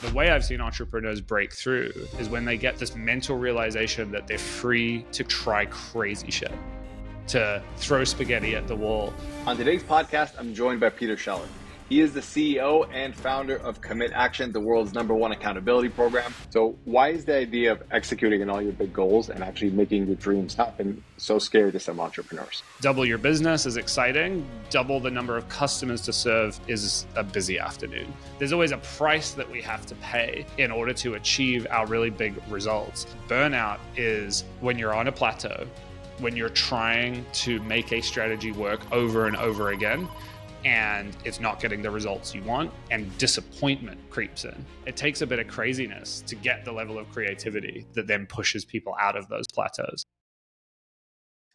The way I've seen entrepreneurs break through is when they get this mental realization that they're free to try crazy shit, to throw spaghetti at the wall. On today's podcast, I'm joined by Peter Shallard. He is the CEO and founder of Commit Action, the world's #1 accountability program. So why is the idea of executing on all your big goals and actually making your dreams happen so scary to some entrepreneurs? Double your business is exciting. Double the number of customers to serve is a busy afternoon. There's always a price that we have to pay in order to achieve our really big results. Burnout is when you're on a plateau, when you're trying to make a strategy work over and over again, and it's not getting the results you want, and disappointment creeps in. It takes a bit of craziness to get the level of creativity that then pushes people out of those plateaus.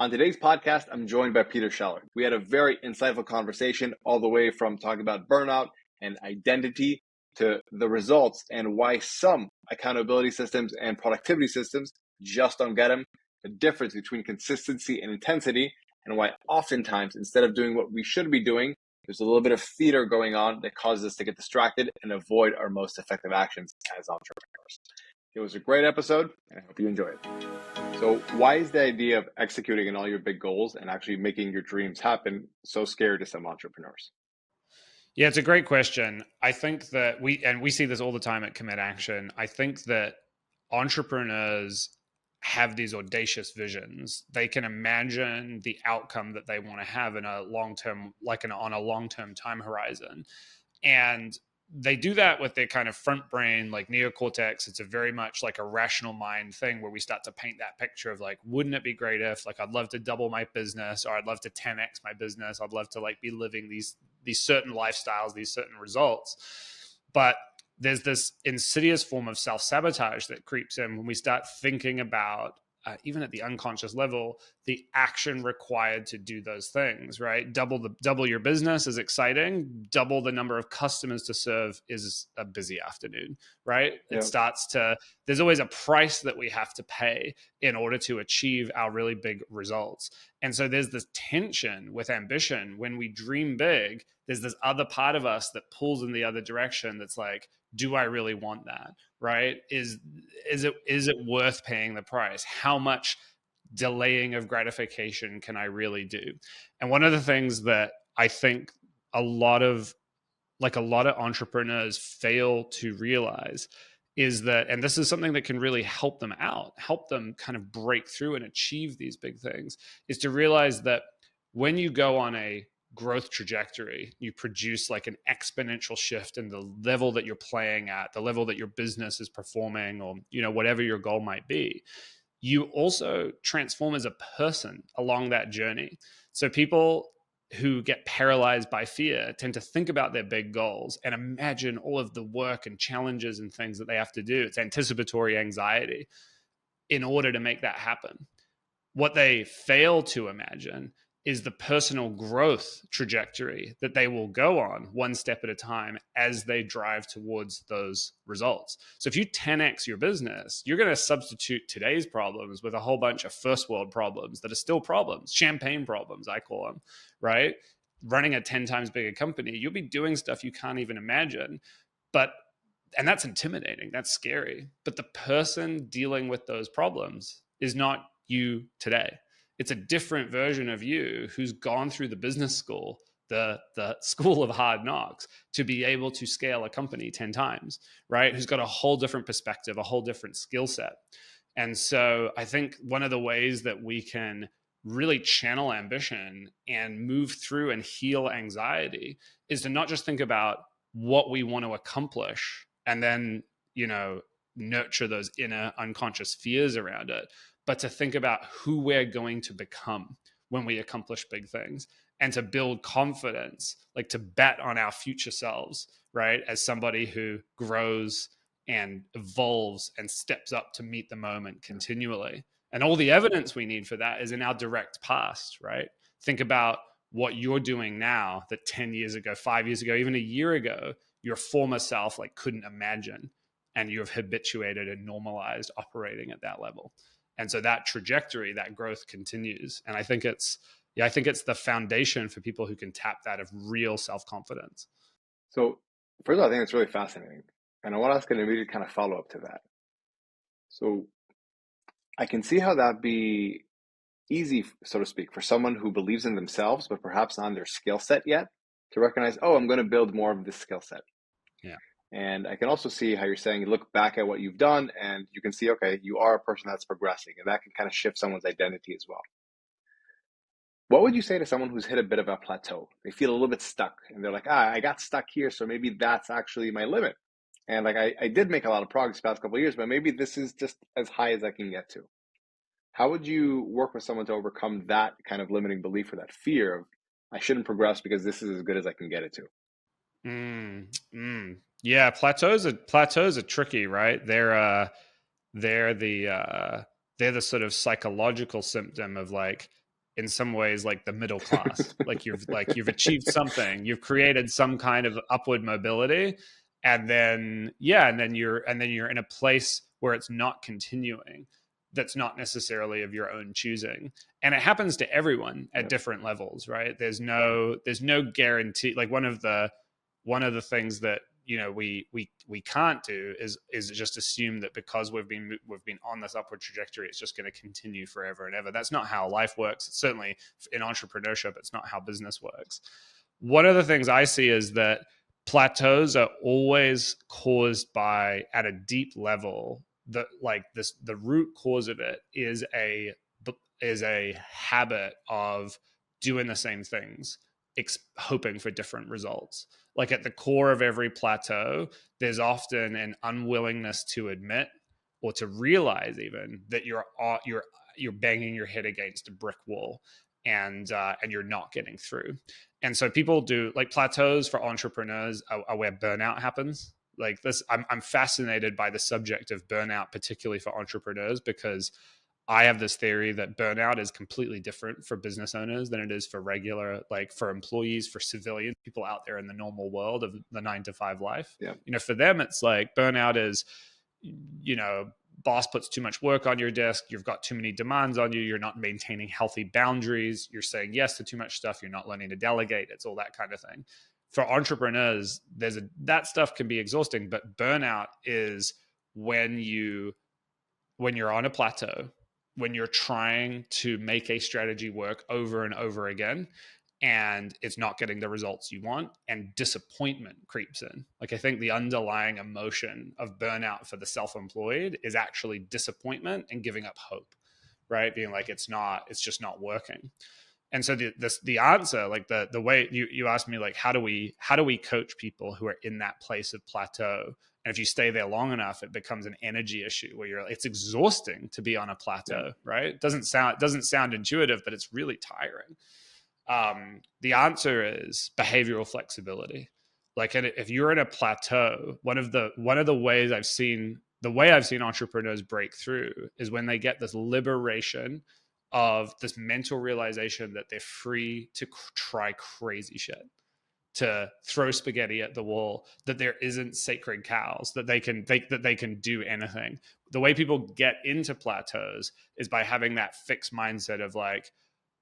On today's podcast, I'm joined by Peter Shallard. We had a very insightful conversation all the way from talking about burnout and identity to the results and why some accountability systems and productivity systems just don't get them, the difference between consistency and intensity, and why oftentimes instead of doing what we should be doing, there's a little bit of theater going on that causes us to get distracted and avoid our most effective actions as entrepreneurs. It was a great episode, and I hope you enjoy it. So why is the idea of executing on all your big goals and actually making your dreams happen so scary to some entrepreneurs? Yeah, it's a great question. I think that we see this all the time at Commit Action. I think that entrepreneurs have these audacious visions. They can imagine the outcome that they want to have in a long-term, on a long-term time horizon. And they do that with their kind of front brain, like neocortex. It's a very much like a rational mind thing where we start to paint that picture of like, wouldn't it be great if I'd love to double my business, or I'd love to 10x my business. I'd love to be living these certain lifestyles, these certain results. But there's this insidious form of self-sabotage that creeps in when we start thinking about, even at the unconscious level, the action required to do those things, right? Double your business is exciting. Double the number of customers to serve is a busy afternoon, right? Yeah. There's always a price that we have to pay in order to achieve our really big results. And so there's this tension with ambition. When we dream big, there's this other part of us that pulls in the other direction that's like, do I really want that? Right? Is it worth paying the price? How much delaying of gratification can I really do? And one of the things that I think a lot of entrepreneurs fail to realize is that, and this is something that can really help them kind of break through and achieve these big things, is to realize that when you go on a growth trajectory, you produce like an exponential shift in the level that you're playing at, the level that your business is performing, or whatever your goal might be. You also transform as a person along that journey. So people who get paralyzed by fear tend to think about their big goals and imagine all of the work and challenges and things that they have to do. It's anticipatory anxiety in order to make that happen. What they fail to imagine is the personal growth trajectory that they will go on one step at a time as they drive towards those results. So if you 10x your business, you're going to substitute today's problems with a whole bunch of first world problems that are still problems, champagne problems, I call them, right? Running a 10 times bigger company, you'll be doing stuff you can't even imagine. And that's intimidating, that's scary. But the person dealing with those problems is not you today. It's a different version of you who's gone through the business school, the school of hard knocks, to be able to scale a company 10 times, right? Who's got a whole different perspective, a whole different skill set. And so I think one of the ways that we can really channel ambition and move through and heal anxiety is to not just think about what we want to accomplish and then, nurture those inner unconscious fears around it, but to think about who we're going to become when we accomplish big things, and to build confidence, like to bet on our future selves, right? As somebody who grows and evolves and steps up to meet the moment continually. And all the evidence we need for that is in our direct past, right? Think about what you're doing now that 10 years ago, 5 years ago, even a year ago, your former self couldn't imagine. And you have habituated and normalized operating at that level. And so that trajectory, that growth continues. And I think it's the foundation for people who can tap that of real self-confidence. So first of all, I think it's really fascinating. And I want to ask an immediate kind of follow up to that. So I can see how that'd be easy, so to speak, for someone who believes in themselves, but perhaps not in their skill set yet, to recognize, oh, I'm going to build more of this skill set. Yeah. And I can also see how you're saying you look back at what you've done and you can see, okay, you are a person that's progressing, and that can kind of shift someone's identity as well. What would you say to someone who's hit a bit of a plateau? They feel a little bit stuck and they're like, I got stuck here, so maybe that's actually my limit. And like I did make a lot of progress the past couple of years, but maybe this is just as high as I can get to. How would you work with someone to overcome that kind of limiting belief or that fear of I shouldn't progress because this is as good as I can get it to? Yeah, plateaus are tricky, right? They're the sort of psychological symptom of, like, in some ways, like the middle class. You've achieved something, you've created some kind of upward mobility, and then you're in a place where it's not continuing, that's not necessarily of your own choosing, and it happens to everyone at different levels, right? There's no guarantee. Like, one of the things that, we can't do is just assume that because we've been on this upward trajectory, it's just going to continue forever and ever. That's not how life works. Certainly in entrepreneurship, it's not how business works. One of the things I see is that plateaus are always caused by, at a deep level, the root cause of it is a habit of doing the same things, hoping for different results. Like, at the core of every plateau, there's often an unwillingness to admit or to realize even that you're banging your head against a brick wall, and you're not getting through. And so people do, like, plateaus for entrepreneurs are where burnout happens. Like this, I'm fascinated by the subject of burnout, particularly for entrepreneurs, because I have this theory that burnout is completely different for business owners than it is for regular, like, for employees, for civilians, people out there in the normal world of the 9 to 5 life. Yeah. For them, it's like burnout is, boss puts too much work on your desk. You've got too many demands on you. You're not maintaining healthy boundaries. You're saying yes to too much stuff. You're not learning to delegate. It's all that kind of thing. For entrepreneurs, that stuff can be exhausting, but burnout is when you're on a plateau, when you're trying to make a strategy work over and over again, and it's not getting the results you want, and disappointment creeps in. Like, I think the underlying emotion of burnout for the self-employed is actually disappointment and giving up hope, right? Being like, it's just not working. And so the answer, like the way you asked me, like, how do we coach people who are in that place of plateau? And if you stay there long enough, it becomes an energy issue where it's exhausting to be on a plateau, right? It doesn't sound intuitive, but it's really tiring. The answer is behavioral flexibility. Like, if you're in a plateau, one of the ways I've seen entrepreneurs break through is when they get this liberation of this mental realization that they're free to try crazy shit, to throw spaghetti at the wall, that there isn't sacred cows, that they can do anything. The way people get into plateaus is by having that fixed mindset of, like,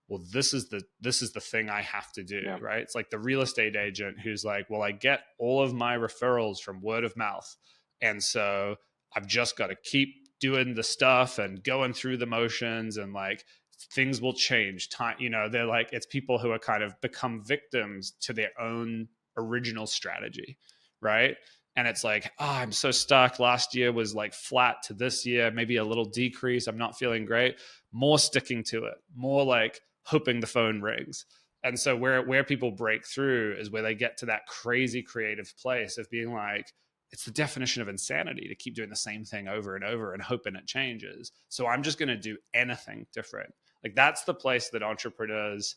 well, this is the thing I have to do, right? It's like the real estate agent who's like, well, I get all of my referrals from word of mouth, and so I've just got to keep doing the stuff and going through the motions, and, like, things will change. Time, they're like, it's people who are kind of become victims to their own original strategy, right? And it's like, I'm so stuck. Last year was like flat to this year, maybe a little decrease. I'm not feeling great. More sticking to it, more like hoping the phone rings. And so where people break through is where they get to that crazy creative place of being like, it's the definition of insanity to keep doing the same thing over and over and hoping it changes. So I'm just going to do anything different. Like, that's the place that entrepreneurs,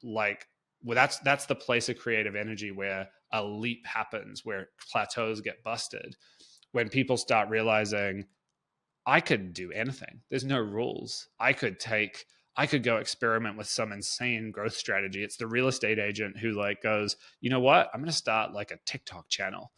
like, well, that's the place of creative energy where a leap happens, where plateaus get busted, when people start realizing, I could do anything. There's no rules. I could go experiment with some insane growth strategy. It's the real estate agent who, like, goes, you know what? I'm going to start, like, a TikTok channel,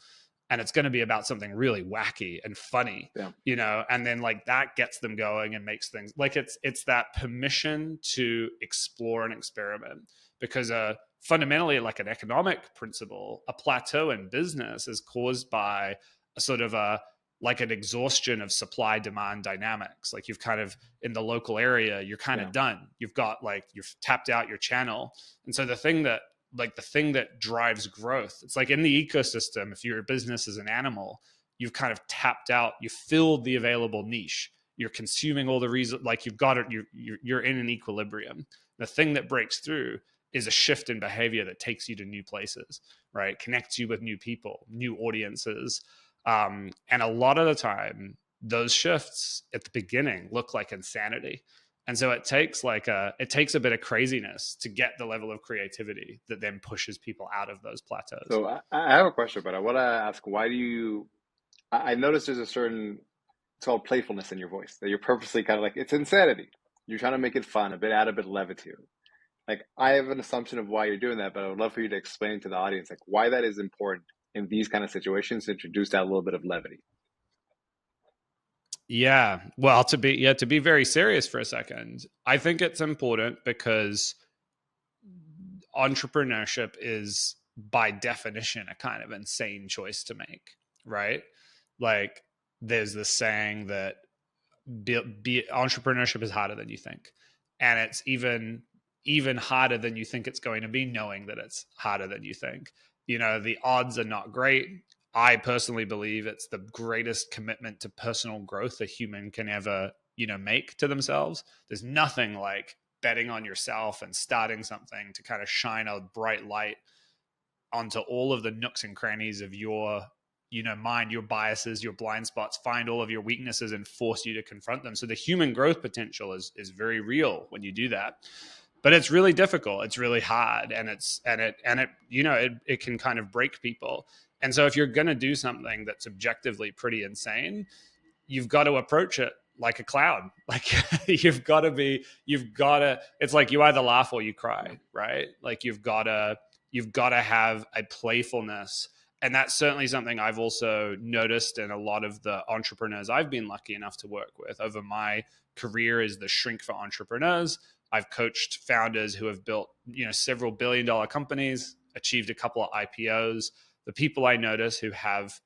and it's going to be about something really wacky and funny, and then, like, that gets them going and makes things, like, it's that permission to explore and experiment. Because fundamentally, like an economic principle, a plateau in business is caused by sort of a like an exhaustion of supply demand dynamics. Like you've kind of in the local area, you're kind of done. You've got like you've tapped out your channel. And so the thing that drives growth, it's like in the ecosystem, if your business is an animal, you've kind of tapped out, you filled the available niche. You're consuming all the reason, like you've got it, you're in an equilibrium. The thing that breaks through is a shift in behavior that takes you to new places, right? Connects you with new people, new audiences. And a lot of the time, those shifts at the beginning look like insanity. And so it takes a bit of craziness to get the level of creativity that then pushes people out of those plateaus. So I have a question, but I want to ask, why do you, I noticed there's a certain, it's called playfulness in your voice, that you're purposely kind of like, it's insanity. You're trying to make it fun, add a bit of levity. Like, I have an assumption of why you're doing that, but I would love for you to explain to the audience, like, why that is important in these kind of situations to introduce that little bit of levity. Yeah. Well, to be very serious for a second, I think it's important because entrepreneurship is by definition a kind of insane choice to make, right? Like there's this saying that entrepreneurship is harder than you think. And it's even harder than you think it's going to be, knowing that it's harder than you think. The odds are not great. I personally believe it's the greatest commitment to personal growth a human can ever, make to themselves. There's nothing like betting on yourself and starting something to kind of shine a bright light onto all of the nooks and crannies of your, mind, your biases, your blind spots, find all of your weaknesses and force you to confront them. So the human growth potential is very real when you do that. But it's really difficult. It's really hard. And it can kind of break people. And so if you're going to do something that's objectively pretty insane, you've got to approach it like a clown. Like it's like you either laugh or you cry, right? Like you've got to have a playfulness. And that's certainly something I've also noticed in a lot of the entrepreneurs I've been lucky enough to work with over my career is the shrink for entrepreneurs. I've coached founders who have built, several billion-dollar companies, achieved a couple of IPOs. The people I notice who have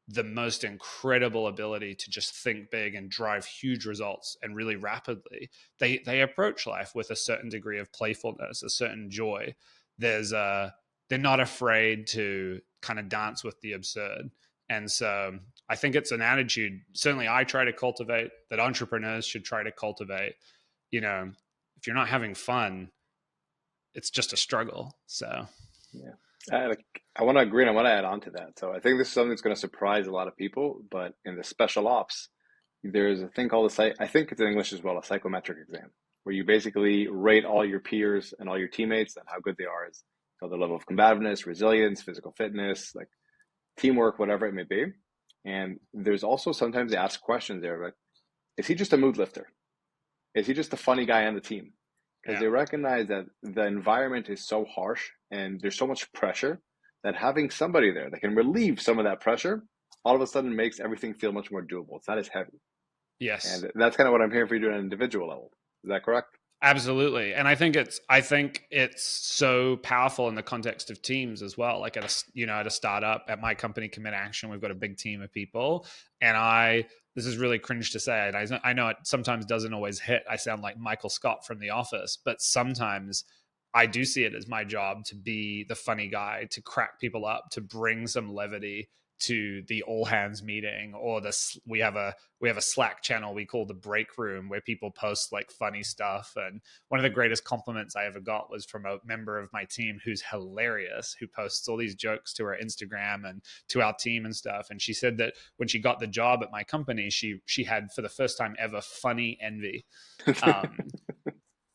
the most incredible ability to just think big and drive huge results and really rapidly, they approach life with a certain degree of playfulness, a certain joy. They're not afraid to kind of dance with the absurd. And so I think it's an attitude, certainly I try to cultivate, that entrepreneurs should try to cultivate. If you're not having fun, it's just a struggle. So, yeah, I want to agree and I want to add on to that. So I think this is something that's going to surprise a lot of people, but in the special ops, there's a thing called I think it's in English as well, a psychometric exam, where you basically rate all your peers and all your teammates and how good they are as so their level of combativeness, resilience, physical fitness, like teamwork, whatever it may be. And there's also sometimes they ask questions there, like, is he just a mood lifter? Is he just the funny guy on the team? Because they recognize that the environment is so harsh and there's so much pressure that having somebody there that can relieve some of that pressure all of a sudden makes everything feel much more doable. It's not as heavy. Yes. And that's kind of what I'm hearing for you doing at an individual level. Is that correct? Absolutely. And I think it's so powerful in the context of teams as well. Like at a startup, at my company, Commit Action, we've got a big team of people. And this is really cringe to say, and I know it sometimes doesn't always hit. I sound like Michael Scott from The Office, but sometimes I do see it as my job to be the funny guy, to crack people up, to bring some levity to the all hands meeting, or we have a Slack channel we call the break room, where people post like funny stuff. And one of the greatest compliments I ever got was from a member of my team who's hilarious, who posts all these jokes to her Instagram and to our team and stuff. And she said that when she got the job at my company, she had for the first time ever funny envy.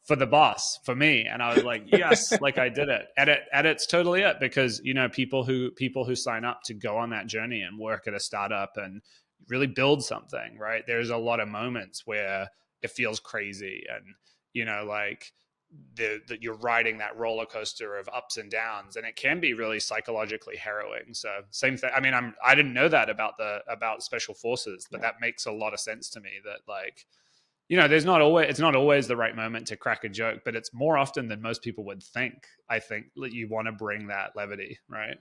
For the boss, for me. And I was like, yes, like I did it. And it's totally it, because, people who sign up to go on that journey and work at a startup and really build something, right? There's a lot of moments where it feels crazy and, like that you're riding that roller coaster of ups and downs, and it can be really psychologically harrowing. So same thing. I mean, I didn't know that about special forces, but that makes a lot of sense to me, that like, it's not always the right moment to crack a joke, but it's more often than most people would think. I think that you want to bring that levity, right?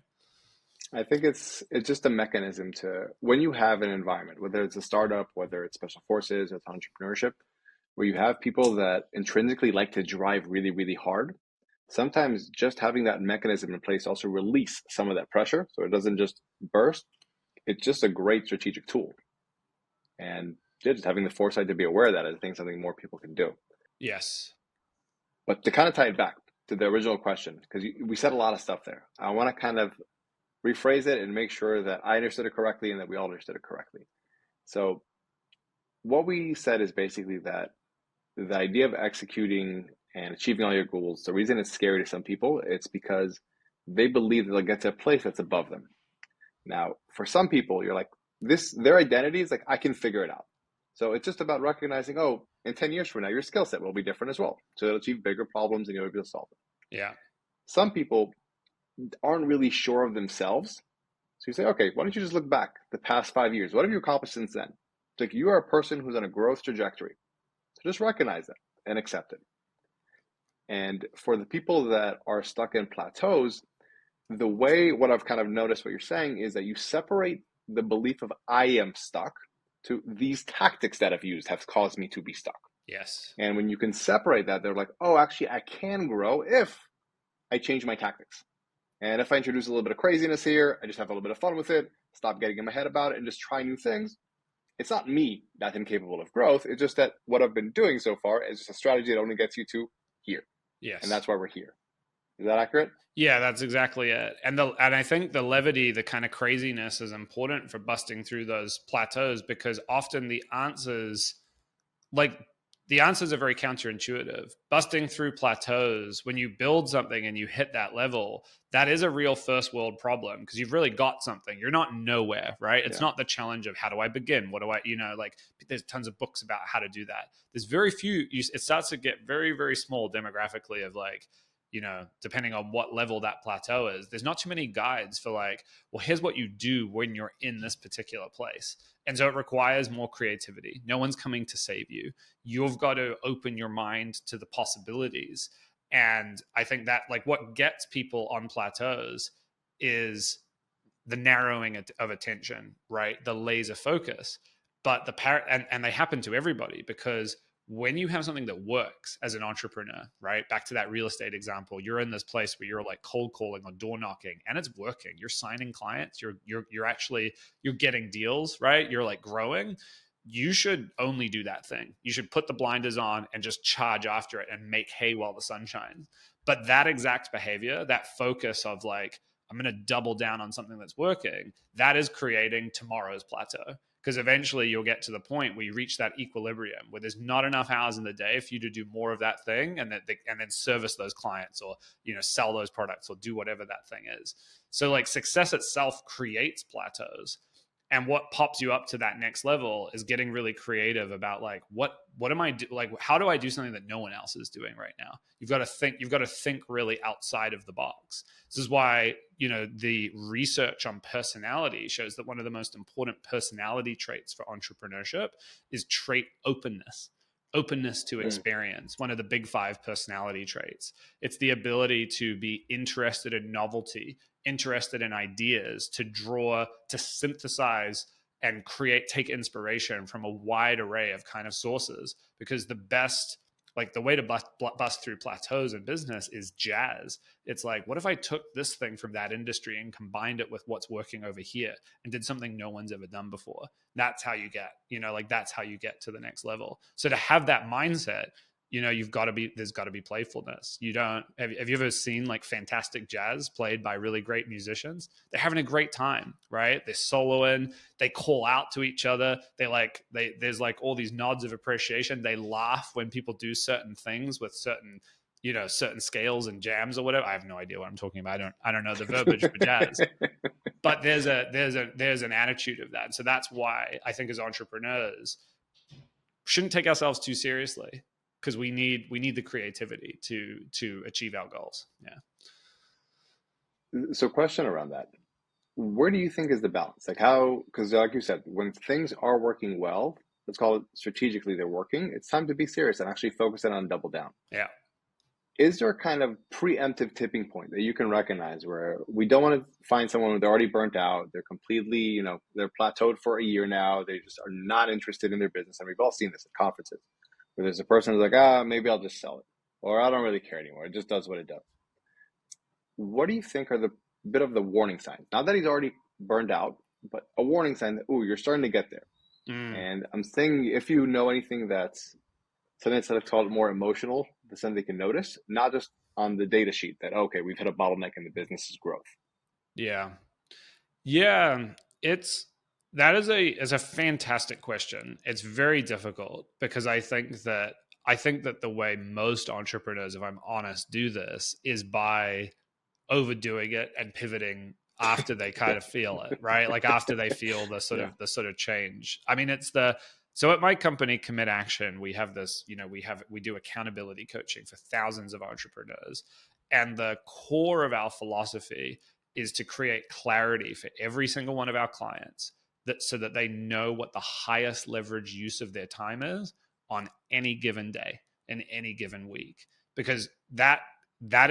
I think it's just a mechanism to, when you have an environment, whether it's a startup, whether it's special forces, it's entrepreneurship, where you have people that intrinsically like to drive really, really hard. Sometimes just having that mechanism in place also release some of that pressure, so it doesn't just burst. It's just a great strategic tool, and just having the foresight to be aware of that, I think, something more people can do. Yes. But to kind of tie it back to the original question, because we said a lot of stuff there, I want to kind of rephrase it and make sure that I understood it correctly and that we all understood it correctly. So what we said is basically that the idea of executing and achieving all your goals, the reason it's scary to some people, it's because they believe that they'll get to a place that's above them. Now, for some people, you're like, their identity is like, I can figure it out. So it's just about recognizing, oh, in 10 years from now, your skill set will be different as well. So it'll achieve bigger problems and you'll be able to solve them. Yeah. Some people aren't really sure of themselves. So you say, okay, why don't you just look back the past 5 years? What have you accomplished since then? It's like, you are a person who's on a growth trajectory. So just recognize that and accept it. And for the people that are stuck in plateaus, what I've kind of noticed what you're saying is that you separate the belief of I am stuck to these tactics that I've used have caused me to be stuck. Yes. And when you can separate that, they're like, oh, actually, I can grow if I change my tactics. And if I introduce a little bit of craziness here, I just have a little bit of fun with it, stop getting in my head about it, and just try new things. It's not me that's incapable of growth. It's just that what I've been doing so far is just a strategy that only gets you to here. Yes. And that's why we're here. Is that accurate? Yeah, that's exactly it. And I think the levity, the kind of craziness is important for busting through those plateaus, because often the answers are very counterintuitive. Busting through plateaus, when you build something and you hit that level, that is a real first world problem, because you've really got something. You're not nowhere, right? It's not the challenge of how do I begin? What do I, like there's tons of books about how to do that. There's very few, it starts to get very, very small demographically of like, depending on what level that plateau is, there's not too many guides for like, well, here's what you do when you're in this particular place. And so it requires more creativity. No one's coming to save you. You've got to open your mind to the possibilities. And I think that like what gets people on plateaus is the narrowing of attention, right? The laser focus. But and they happen to everybody, because when you have something that works as an entrepreneur, right? Back to that real estate example, you're in this place where you're like cold calling or door knocking, and it's working. You're signing clients. You're getting deals, right? You're like growing. You should only do that thing. You should put the blinders on and just charge after it and make hay while the sun shines. But that exact behavior, that focus of like, I'm going to double down on something that's working, that is creating tomorrow's plateau. Because eventually you'll get to the point where you reach that equilibrium where there's not enough hours in the day for you to do more of that thing, and then service those clients, or sell those products, or do whatever that thing is. So like success itself creates plateaus. And what pops you up to that next level is getting really creative about like, what am I like, how do I do something that no one else is doing right now? You've got to think really outside of the box. This is why, the research on personality shows that one of the most important personality traits for entrepreneurship is trait openness to experience. One of the big 5 personality traits. It's the ability to be interested in novelty, interested in ideas, to synthesize and take inspiration from a wide array of kind of sources. Because the way to bust through plateaus in business is jazz. It's like, what if I took this thing from that industry and combined it with what's working over here and did something no one's ever done before? That's how you get, that's how you get to the next level. So to have that mindset, there's got to be playfulness. Have you ever seen like fantastic jazz played by really great musicians? They're having a great time, right? They're soloing, they call out to each other. There's like all these nods of appreciation. They laugh when people do certain things with certain scales and jams or whatever. I have no idea what I'm talking about. I don't know the verbiage for jazz, but there's an attitude of that. So that's why I think as entrepreneurs shouldn't take ourselves too seriously, because we need the creativity to achieve our goals. Yeah. So question around that. Where do you think is the balance? Like how, because like you said, when things are working well, let's call it strategically they're working, it's time to be serious and actually focus in on double down. Yeah. is there a kind of preemptive tipping point that you can recognize where we don't want to find someone who's already burnt out, they're completely, they're plateaued for a year now, they just are not interested in their business. And we've all seen this at conferences where there's a person who's like, maybe I'll just sell it, or I don't really care anymore. It just does what it does. What do you think are the bit of the warning signs? Not that he's already burned out, but a warning sign that, you're starting to get there. And I'm saying, if you know anything that's something that's called more emotional, that's something they can notice, not just on the data sheet that, okay, we've hit a bottleneck in the business's growth. Yeah. That is a fantastic question. It's very difficult because I think that the way most entrepreneurs, if I'm honest, do this is by overdoing it and pivoting after they kind of feel it, right? Like after they feel the sort of change. I mean, so at my company, Commit Action, we have this, we do accountability coaching for thousands of entrepreneurs. And the core of our philosophy is to create clarity for every single one of our clients so that they know what the highest leverage use of their time is on any given day in any given week. Because that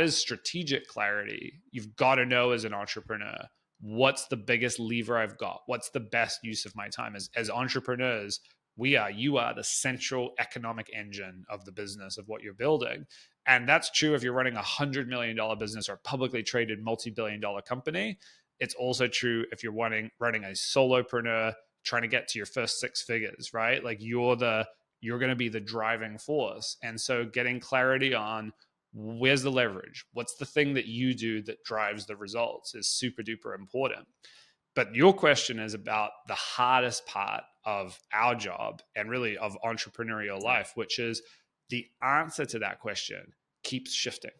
is strategic clarity. You've got to know as an entrepreneur, what's the biggest lever I've got? What's the best use of my time? As entrepreneurs, you are the central economic engine of the business of what you're building. And that's true if you're running $100 million business or a publicly traded multi-billion-dollar company. It's also true if you're running a solopreneur trying to get to your first 6 figures, right? Like you're going to be the driving force. And so getting clarity on where's the leverage, what's the thing that you do that drives the results is super duper important. But your question is about the hardest part of our job and really of entrepreneurial life, which is the answer to that question keeps shifting.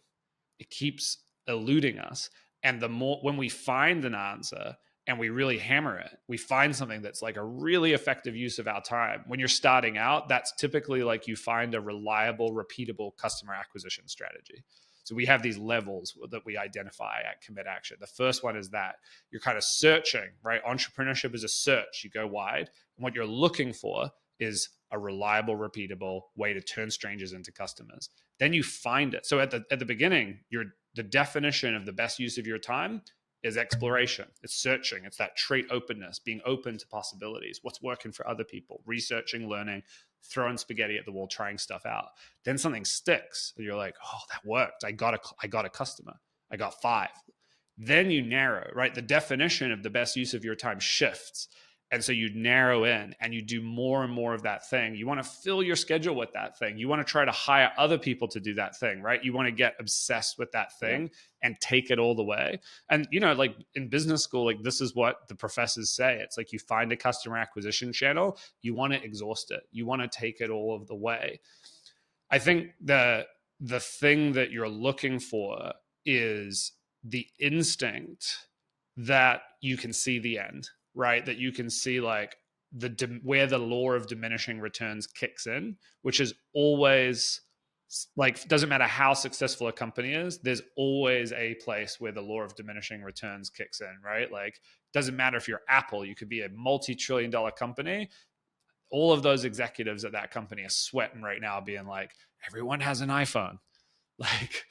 It keeps eluding us. And the more, when we find an answer and we really hammer it, we find something that's like a really effective use of our time. When you're starting out, that's typically like you find a reliable, repeatable customer acquisition strategy. So we have these levels that we identify at Commit Action. The first one is that you're kind of searching, right? Entrepreneurship is a search. You go wide. And what you're looking for is a reliable, repeatable way to turn strangers into customers. Then you find it. So at the beginning, the definition of the best use of your time is exploration. It's searching. It's that trait openness, being open to possibilities. What's working for other people? Researching, learning, throwing spaghetti at the wall, trying stuff out. Then something sticks, and you're like, "Oh, that worked. I got a customer. I got 5." Then you narrow, right? The definition of the best use of your time shifts. And so you narrow in and you do more and more of that thing. You want to fill your schedule with that thing. You want to try to hire other people to do that thing, right? You want to get obsessed with that thing and take it all the way. And, like in business school, like this is what the professors say. It's like you find a customer acquisition channel, you want to exhaust it. You want to take it all of the way. I think the thing that you're looking for is the instinct that you can see the end, right? That you can see like where the law of diminishing returns kicks in, which is always like, doesn't matter how successful a company is, there's always a place where the law of diminishing returns kicks in, right? Like, doesn't matter if you're Apple, you could be a multi-trillion-dollar company. All of those executives at that company are sweating right now, being like, everyone has an iPhone. Like,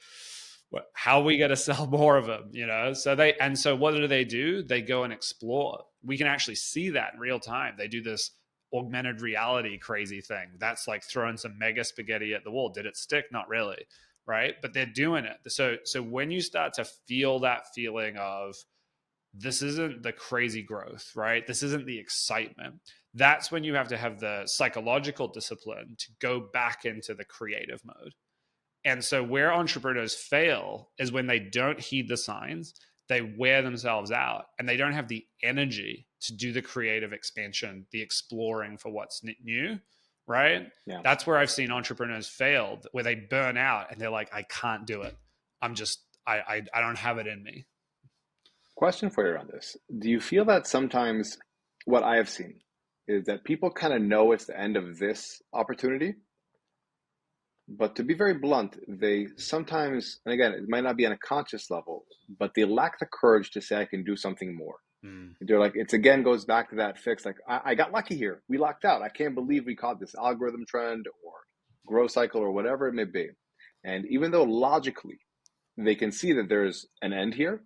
how are we going to sell more of them? So what do? They go and explore. We can actually see that in real time. They do this augmented reality crazy thing. That's like throwing some mega spaghetti at the wall. Did it stick? Not really. Right. But they're doing it. So when you start to feel that feeling of, this isn't the crazy growth, right? This isn't the excitement. That's when you have to have the psychological discipline to go back into the creative mode. And so where entrepreneurs fail is when they don't heed the signs, they wear themselves out, and they don't have the energy to do the creative expansion, the exploring for what's new, right? Yeah. That's where I've seen entrepreneurs fail, where they burn out and they're like, I can't do it. I don't have it in me. Question for you on this. Do you feel that sometimes what I have seen is that people kind of know it's the end of this opportunity, but to be very blunt, they sometimes, and again, it might not be on a conscious level, but they lack the courage to say, I can do something more. They're like, it's again goes back to that fix. Like, I got lucky here. We lucked out. I can't believe we caught this algorithm trend or growth cycle or whatever it may be. And even though logically they can see that there's an end here,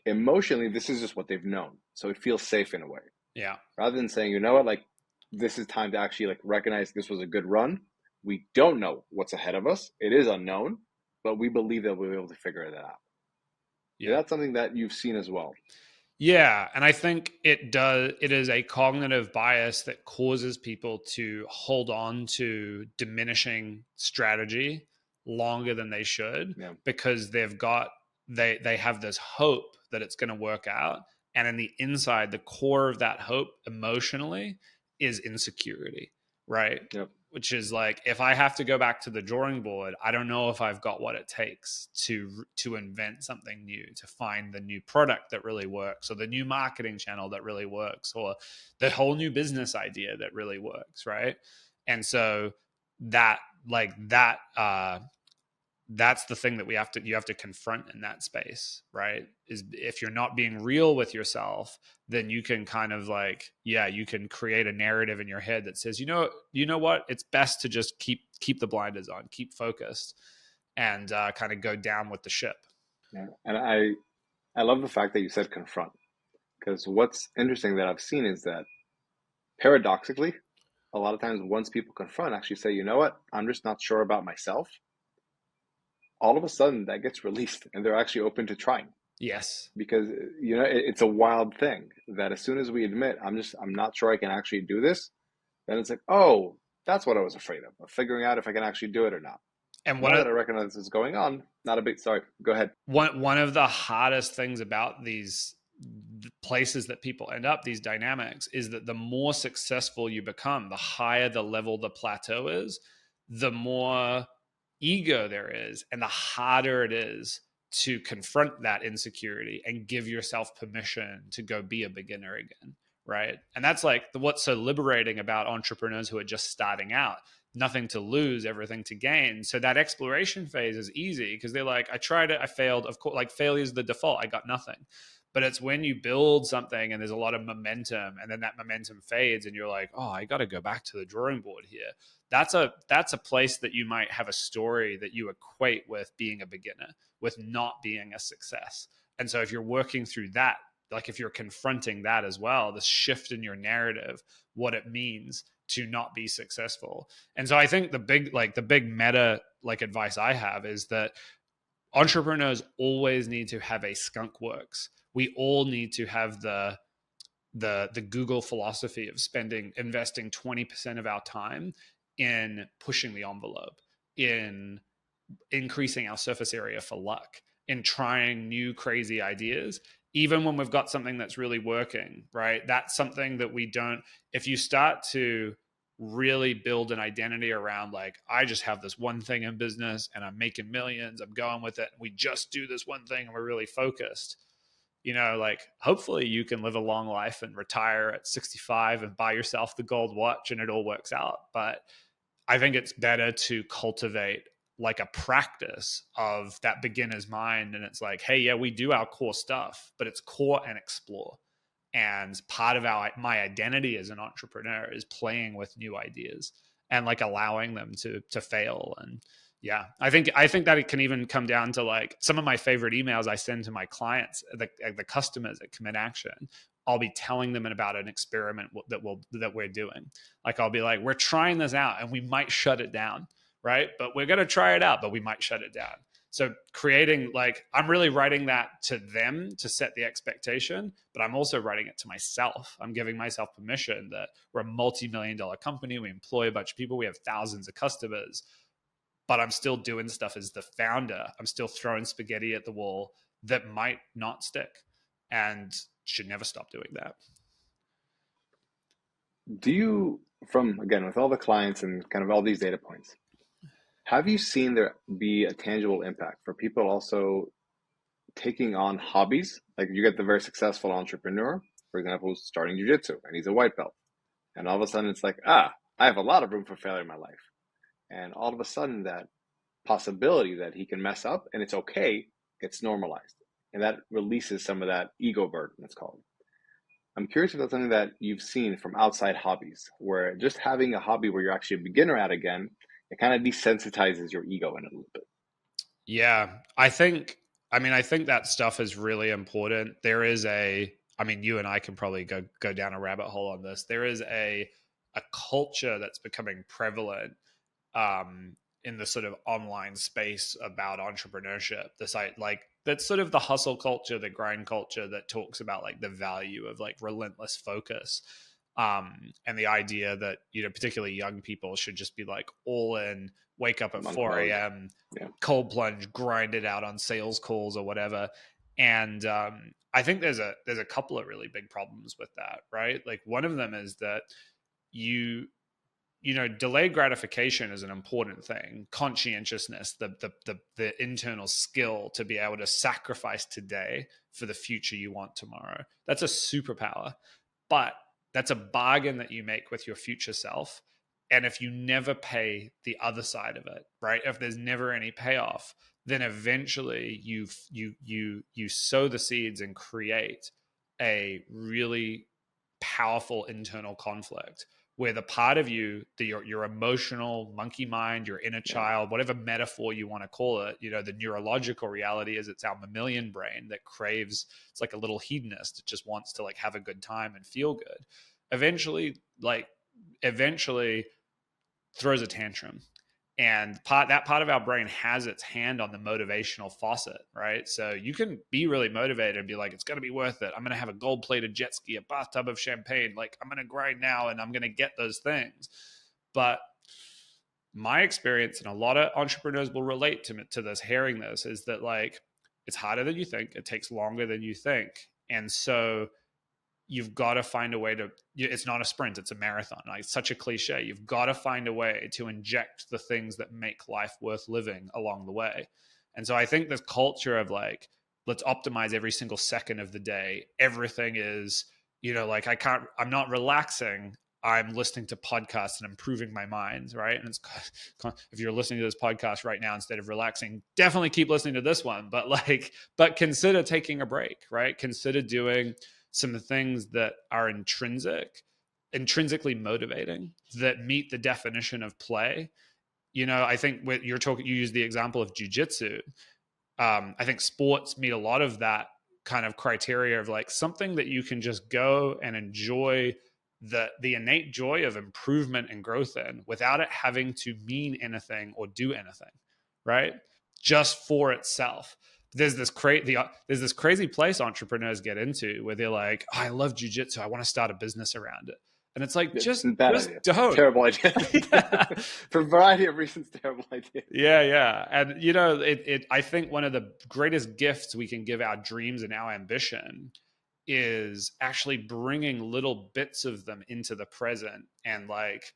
emotionally, this is just what they've known. So it feels safe in a way. Yeah. Rather than saying, you know what, like this is time to actually like recognize this was a good run. We don't know what's ahead of us. It is unknown, but we believe that we'll be able to figure that out. Is Yeah. that something that you've seen as well? Yeah, and I think it is a cognitive bias that causes people to hold on to diminishing strategy longer than they should, Yeah. because they have this hope that it's going to work out, and in the inside, the core of that hope emotionally is insecurity, right? Yep. Which is like, if I have to go back to the drawing board, I don't know if I've got what it takes to invent something new, to find the new product that really works, or the new marketing channel that really works, or the whole new business idea that really works, right? And so that like that that's the thing that you have to confront in that space, right? Is if you're not being real with yourself, then you can kind of like, yeah, you can create a narrative in your head that says, you know what, it's best to just keep the blinders on, keep focused, and kind of go down with the ship. Yeah. And I love the fact that you said confront, because what's interesting that I've seen is that paradoxically, a lot of times once people confront, actually say, you know what, I'm just not sure about myself, all of a sudden that gets released and they're actually open to trying. Yes. Because it's a wild thing that as soon as we admit I'm not sure I can actually do this, then it's like, oh, that's what I was afraid of figuring out if I can actually do it or not. And Now that I recognize this is going on, not a big sorry, go ahead. one of the hardest things about these places that people end up, these dynamics, is that the more successful you become, the higher the level the plateau is, the more ego there is, and the harder it is to confront that insecurity and give yourself permission to go be a beginner again, right? And that's like what's so liberating about entrepreneurs who are just starting out. Nothing to lose, everything to gain. So that exploration phase is easy because they're like, I tried it, I failed. Of course, like failure is the default. I got nothing. But it's when you build something and there's a lot of momentum, and then that momentum fades and you're like, oh, I got to go back to the drawing board here. That's a place that you might have a story that you equate with being a beginner, with not being a success. And so if you're working through that, like if you're confronting that as well, this shift in your narrative, what it means to not be successful. And so I think the big meta like advice I have is that entrepreneurs always need to have a skunk works. We all need to have the Google philosophy of investing 20% of our time in pushing the envelope, in increasing our surface area for luck, in trying new crazy ideas, even when we've got something that's really working, right? That's something that we don't, if you start to really build an identity around like, I just have this one thing in business and I'm making millions, I'm going with it, we just do this one thing and we're really focused, like hopefully you can live a long life and retire at 65 and buy yourself the gold watch and it all works out. But I think it's better to cultivate like a practice of that beginner's mind. And it's like, hey, yeah, we do our core stuff, but it's core and explore. And part of my identity as an entrepreneur is playing with new ideas and like allowing them to fail. And yeah, I think that it can even come down to like some of my favorite emails I send to my clients, the customers at Commit Action. I'll be telling them about an experiment that we're doing. Like I'll be like, we're trying this out and we might shut it down, right? But we're going to try it out, but we might shut it down. So creating like, I'm really writing that to them to set the expectation, but I'm also writing it to myself. I'm giving myself permission that we're a multi-million-dollar company. We employ a bunch of people. We have thousands of customers, but I'm still doing stuff as the founder. I'm still throwing spaghetti at the wall that might not stick, and should never stop doing that. Do you, from again, with all the clients and kind of all these data points, have you seen there be a tangible impact for people also taking on hobbies? Like you get the very successful entrepreneur, for example, who's starting jujitsu and he's a white belt. And all of a sudden it's like, I have a lot of room for failure in my life. And all of a sudden that possibility that he can mess up and it's okay gets normalized. And that releases some of that ego burden, it's called. I'm curious if that's something that you've seen from outside hobbies, where just having a hobby where you're actually a beginner at again it kind of desensitizes your ego in a little bit. Yeah, I think that stuff is really important. You and I can probably go down a rabbit hole on this. There is a culture that's becoming prevalent um, in the sort of online space about entrepreneurship. That's sort of the hustle culture, the grind culture that talks about like the value of like relentless focus. And the idea that, particularly young people should just be like all in, wake up at Monk 4 mode. a.m., Yeah. cold plunge, grind it out on sales calls or whatever. And I think there's a couple of really big problems with that, right? Like one of them is that you delayed gratification is an important thing. Conscientiousness, the internal skill to be able to sacrifice today for the future you want tomorrow. That's a superpower. But that's a bargain that you make with your future self. And if you never pay the other side of it, right? If there's never any payoff, then eventually you sow the seeds and create a really powerful internal conflict where the part of you, your emotional monkey mind, your inner child, whatever metaphor you want to call it, the neurological reality is it's our mammalian brain that craves, it's like a little hedonist. It just wants to like have a good time and feel good. Eventually throws a tantrum. And that part of our brain has its hand on the motivational faucet, right? So you can be really motivated and be like, it's going to be worth it. I'm going to have a gold-plated jet ski, a bathtub of champagne. Like, I'm going to grind now and I'm going to get those things. But my experience, and a lot of entrepreneurs will relate to this, hearing this, is that like, it's harder than you think. It takes longer than you think. And so you've got to find a way to, it's not a sprint, it's a marathon. Like, it's such a cliche. You've got to find a way to inject the things that make life worth living along the way. And so I think this culture of like, let's optimize every single second of the day. Everything is, like I'm not relaxing. I'm listening to podcasts and improving my mind, right? And if you're listening to this podcast right now, instead of relaxing, definitely keep listening to this one. But consider taking a break, right? Consider doing some things that are intrinsically motivating, that meet the definition of play. I think you use the example of jujitsu. I think sports meet a lot of that kind of criteria of like something that you can just go and enjoy the innate joy of improvement and growth in, without it having to mean anything or do anything, right? Just for itself. There's this crazy place entrepreneurs get into where they're like, oh, I love jujitsu, I want to start a business around it. And it's like, just idea. don't. Terrible idea. Yeah. For a variety of reasons, terrible idea. Yeah. And I think one of the greatest gifts we can give our dreams and our ambition is actually bringing little bits of them into the present, and like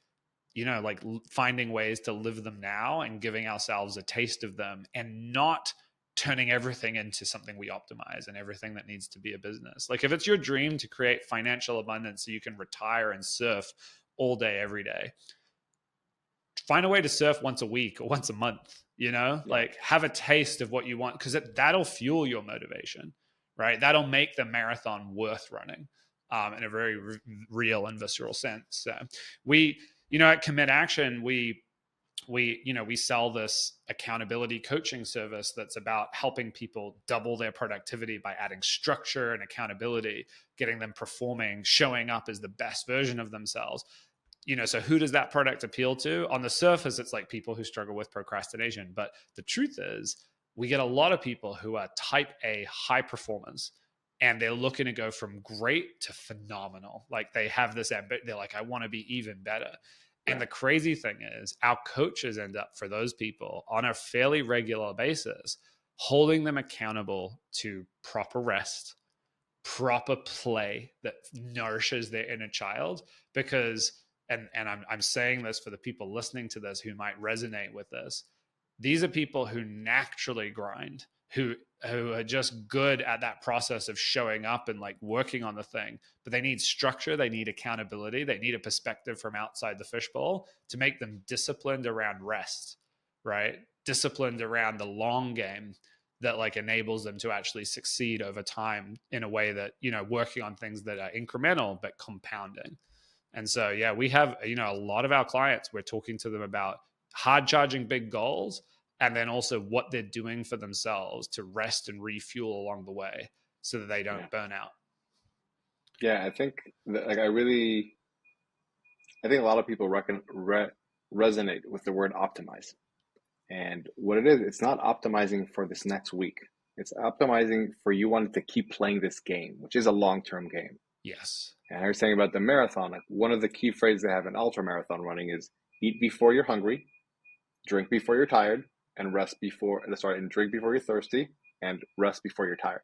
finding ways to live them now and giving ourselves a taste of them, and not turning everything into something we optimize and everything that needs to be a business. Like, if it's your dream to create financial abundance so you can retire and surf all day, every day, find a way to surf once a week or once a month, like have a taste of what you want, because that'll fuel your motivation, right? That'll make the marathon worth running in a very real and visceral sense. So we, at Commit Action, we sell this accountability coaching service that's about helping people double their productivity by adding structure and accountability, getting them performing, showing up as the best version of themselves. So who does that product appeal to? On the surface, it's like people who struggle with procrastination. But the truth is, we get a lot of people who are type A high performers, and they're looking to go from great to phenomenal. Like, they have this ambition. They're like, I want to be even better. And the crazy thing is, our coaches end up, for those people, on a fairly regular basis, holding them accountable to proper rest, proper play that nourishes their inner child. Because, and I'm saying this for the people listening to this who might resonate with this, these are people who naturally grind, who are just good at that process of showing up and like working on the thing, but they need structure, they need accountability, they need a perspective from outside the fishbowl to make them disciplined around rest, right? Disciplined around the long game that like enables them to actually succeed over time in a way that, working on things that are incremental but compounding. And so, yeah, we have, a lot of our clients, we're talking to them about hard charging big goals, and then also what they're doing for themselves to rest and refuel along the way so that they don't burn out. Yeah, I think that, like, I think a lot of people resonate with the word optimize. And what it is, it's not optimizing for this next week. It's optimizing for you wanting to keep playing this game, which is a long-term game. Yes. And I was saying about the marathon, like one of the key phrases they have in ultra marathon running is eat before you're hungry, drink before you're tired, and drink before you're thirsty, and rest before you're tired,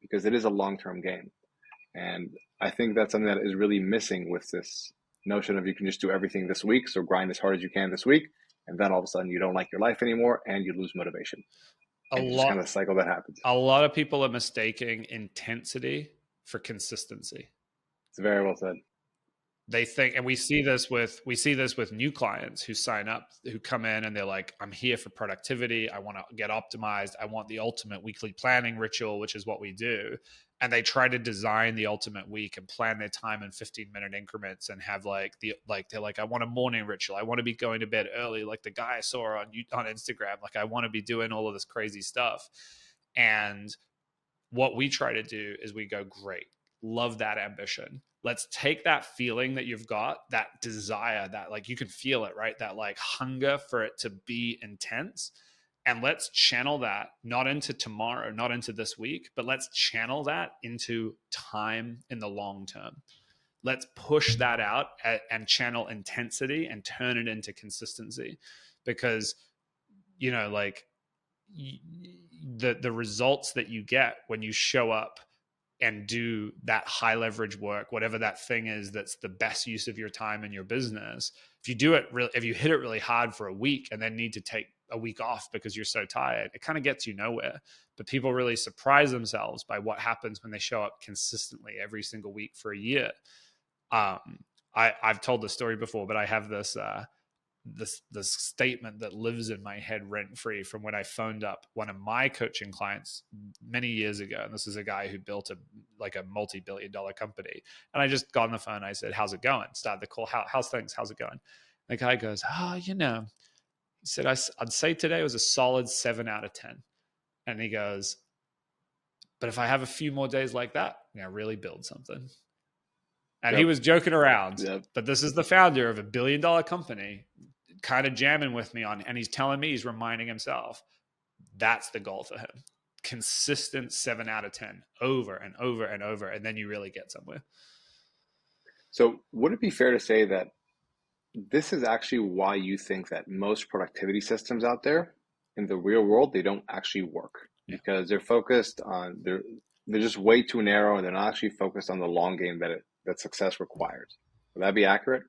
because it is a long-term game. And I think that's something that is really missing with this notion of you can just do everything this week, so grind as hard as you can this week, and then all of a sudden you don't like your life anymore and you lose motivation. And just kind of cycle that happens. A lot of people are mistaking intensity for consistency. It's very well said. They think, and we see this with new clients who sign up, who come in and they're like, I'm here for productivity. I want to get optimized. I want the ultimate weekly planning ritual, which is what we do. And they try to design the ultimate week and plan their time in 15-minute increments and have they're like, I want a morning ritual. I want to be going to bed early. Like the guy I saw on Instagram, like I want to be doing all of this crazy stuff. And what we try to do is we go, great, love that ambition. Let's take that feeling that you've got, that desire, that like you can feel it, right? That like hunger for it to be intense. And let's channel that not into tomorrow, not into this week, but let's channel that into time in the long term. Let's push that out and channel intensity and turn it into consistency, because, like the results that you get when you show up and do that high leverage work, whatever that thing is that's the best use of your time in your business. If you hit it really hard for a week and then need to take a week off because you're so tired, it kind of gets you nowhere. But people really surprise themselves by what happens when they show up consistently every single week for a year. I've told this story before, but I have this statement that lives in my head rent free from when I phoned up one of my coaching clients many years ago. And this is a guy who built a multi-billion-dollar company. And I just got on the phone. And I said, how's it going? Started the call. How's things? How's it going? The guy goes, he said, I'd say today was a solid 7 out of 10. And he goes, but if I have a few more days like that, really build something. And he was joking around, but this is the founder of $1 billion company kind of jamming with me on, and he's telling me, he's reminding himself, that's the goal for him. Consistent 7 out of 10 over and over and over. And then you really get somewhere. So would it be fair to say that this is actually why you think that most productivity systems out there in the real world, they don't actually work? Because they're focused on, they're just way too narrow, and they're not actually focused on the long game that success requires. Would that be accurate?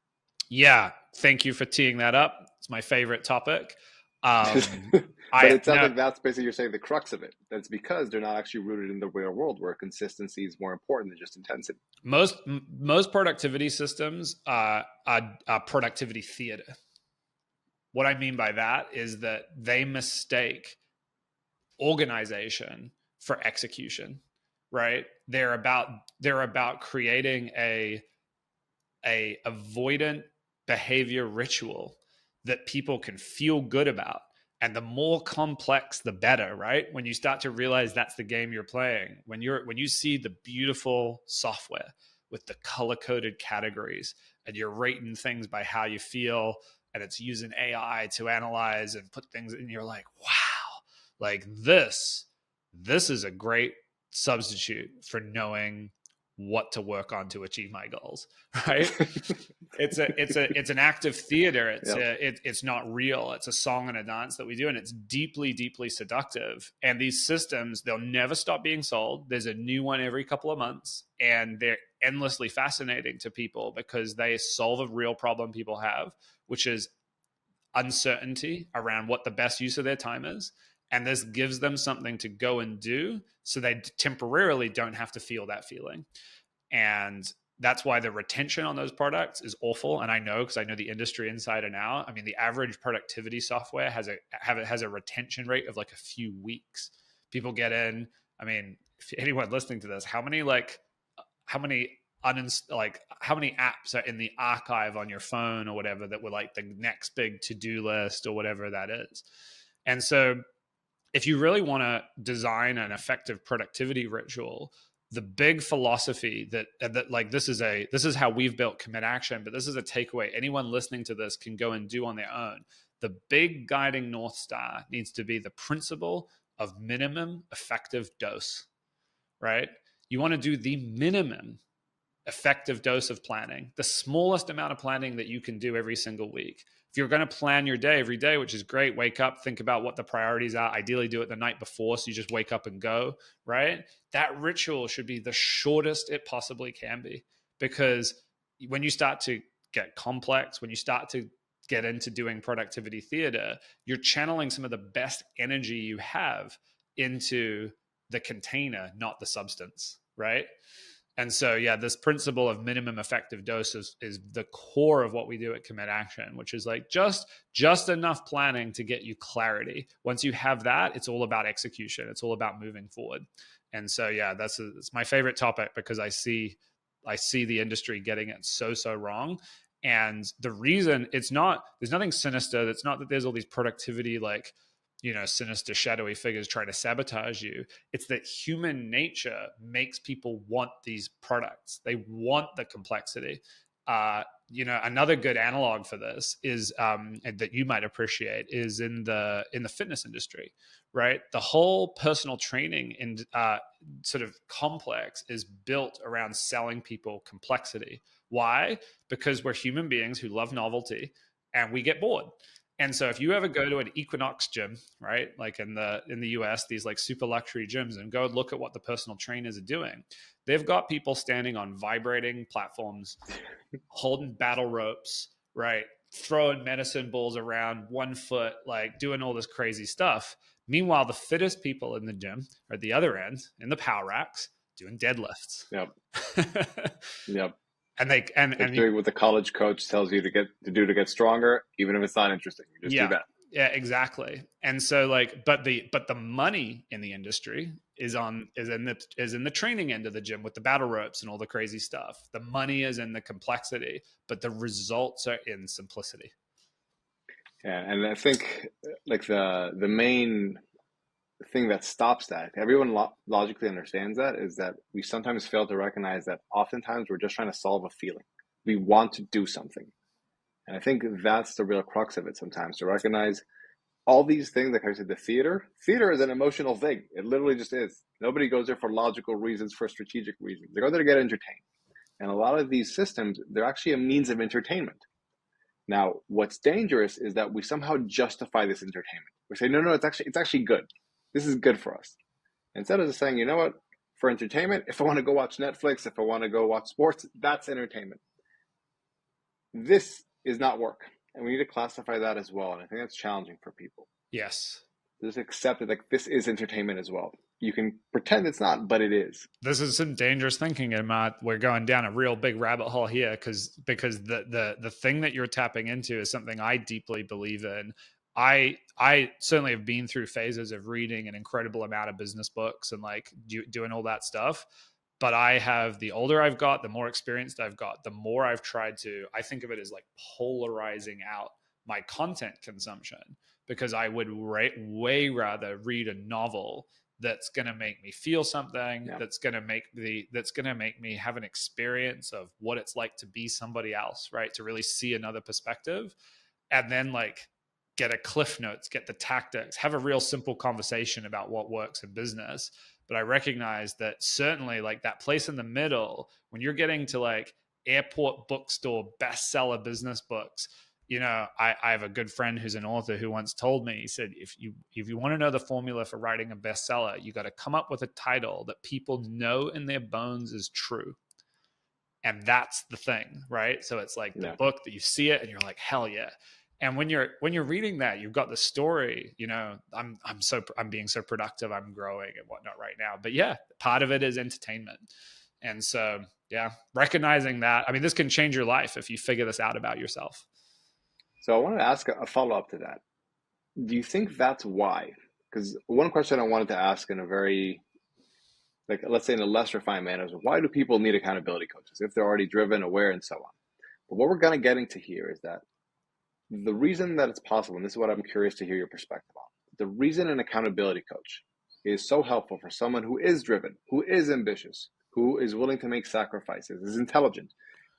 Yeah. Thank you for teeing that up. It's my favorite topic. But it sounds like that's basically, you're saying, the crux of it. That's because they're not actually rooted in the real world, where consistency is more important than just intensity. Most productivity systems are productivity theater. What I mean by that is that they mistake organization for execution, right? They're about creating a avoidant behavior ritual that people can feel good about. And the more complex, the better, right? When you start to realize that's the game you're playing, when you see the beautiful software with the color-coded categories, and you're rating things by how you feel, and it's using AI to analyze and put things in, you're like, wow, like this is a great substitute for knowing what to work on to achieve my goals, right? It's an active theater. It's not real. It's a song and a dance that we do, and it's deeply, deeply seductive. And these systems, they'll never stop being sold. There's a new one every couple of months, and they're endlessly fascinating to people because they solve a real problem people have, which is uncertainty around what the best use of their time is. And this gives them something to go and do, so they temporarily don't have to feel that feeling. And that's why the retention on those products is awful. And I know, because I know the industry inside and out. I mean, the average productivity software has a retention rate of like a few weeks. People get in. I mean, if anyone listening to this, how many like how many apps are in the archive on your phone or whatever that were like the next big to-do list or whatever that is. And so if you really want to design an effective productivity ritual, the big philosophy that like this is how we've built Commit Action, but this is a takeaway anyone listening to this can go and do on their own. The big guiding North Star needs to be the principle of minimum effective dose, right? You want to do the minimum effective dose of planning, the smallest amount of planning that you can do every single week. If you're going to plan your day every day, which is great, wake up, think about what the priorities are, ideally do it the night before so you just wake up and go, right? That ritual should be the shortest it possibly can be, because when you start to get complex, when you start to get into doing productivity theater, you're channeling some of the best energy you have into the container, not the substance, right? And so, yeah, this principle of minimum effective dose is the core of what we do at Commit Action, which is like just enough planning to get you clarity. Once you have that, it's all about execution. It's all about moving forward. And so, yeah, it's my favorite topic because I see the industry getting it so wrong. And the reason there's nothing sinister. It's not that there's all these productivity like, sinister, shadowy figures trying to sabotage you. It's that human nature makes people want these products. They want the complexity. Another good analog for this is that you might appreciate is in the fitness industry, right? The whole personal training and sort of complex is built around selling people complexity. Why? Because we're human beings who love novelty and we get bored. And so if you ever go to an Equinox gym, right, like in the US, these like super luxury gyms, and go look at what the personal trainers are doing, they've got people standing on vibrating platforms, holding battle ropes, right, throwing medicine balls around 1 foot, like doing all this crazy stuff. Meanwhile, the fittest people in the gym are at the other end in the power racks doing deadlifts. Yep. Yep. And they and doing what the college coach tells you to get stronger, even if it's not interesting. You just do that. Yeah, exactly. And so like, but the money in the industry is in the training end of the gym with the battle ropes and all the crazy stuff. The money is in the complexity, but the results are in simplicity. Yeah, and I think like the main thing that stops that, everyone logically understands that, is that we sometimes fail to recognize that oftentimes we're just trying to solve a feeling. We want to do something. And I think that's the real crux of it sometimes, to recognize all these things. Like I said, the theater is an emotional thing. It literally just is. Nobody goes there for logical reasons, for strategic reasons. They go there to get entertained. And a lot of these systems, they're actually a means of entertainment. Now, what's dangerous is that we somehow justify this entertainment. We say, no, it's actually good. This is good for us. Instead of just saying, you know what, for entertainment, if I want to go watch Netflix, if I want to go watch sports, that's entertainment. This is not work. And we need to classify that as well. And I think that's challenging for people. Yes. Just accept it, like this is entertainment as well. You can pretend it's not, but it is. This is some dangerous thinking, Itamar. We're going down a real big rabbit hole here because the thing that you're tapping into is something I deeply believe in. I certainly have been through phases of reading an incredible amount of business books and like doing all that stuff. But the older I've got, the more experienced I've got, the more I've tried to, I think of it as like polarizing out my content consumption, because I would way rather read a novel that's going to make me feel something, that's going to make me have an experience of what it's like to be somebody else, right? To really see another perspective, and then like get a cliff notes, get the tactics, have a real simple conversation about what works in business. But I recognize that certainly like that place in the middle, when you're getting to like airport bookstore bestseller business books, I have a good friend who's an author who once told me, he said, if you want to know the formula for writing a bestseller, you got to come up with a title that people know in their bones is true. And that's the thing, right? So it's like the book that you see it and you're like, hell yeah. And when you're reading that, you've got the story, I'm being so productive, I'm growing and whatnot right now. But yeah, part of it is entertainment. And so, yeah, recognizing that, I mean, this can change your life if you figure this out about yourself. So I wanted to ask a follow-up to that. Do you think that's why? Because one question I wanted to ask in a very like let's say in a less refined manner, why do people need accountability coaches if they're already driven, aware, and so on? But what we're kind of getting to here is that the reason that it's possible, and this is what I'm curious to hear your perspective on, the reason an accountability coach is so helpful for someone who is driven, who is ambitious, who is willing to make sacrifices, is intelligent,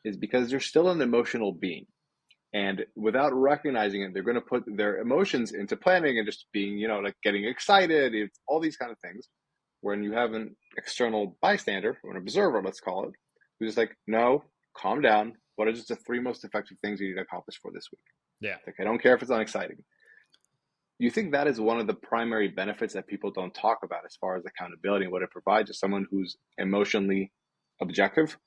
is because they're still an emotional being. And without recognizing it, they're going to put their emotions into planning and just being, like getting excited, it's all these kind of things. When you have an external bystander, or an observer, let's call it, who's just like, no, calm down. What are just the 3 most effective things you need to accomplish for this week? Yeah. Like, I don't care if it's unexciting. You think that is one of the primary benefits that people don't talk about as far as accountability and what it provides to someone who's emotionally objective?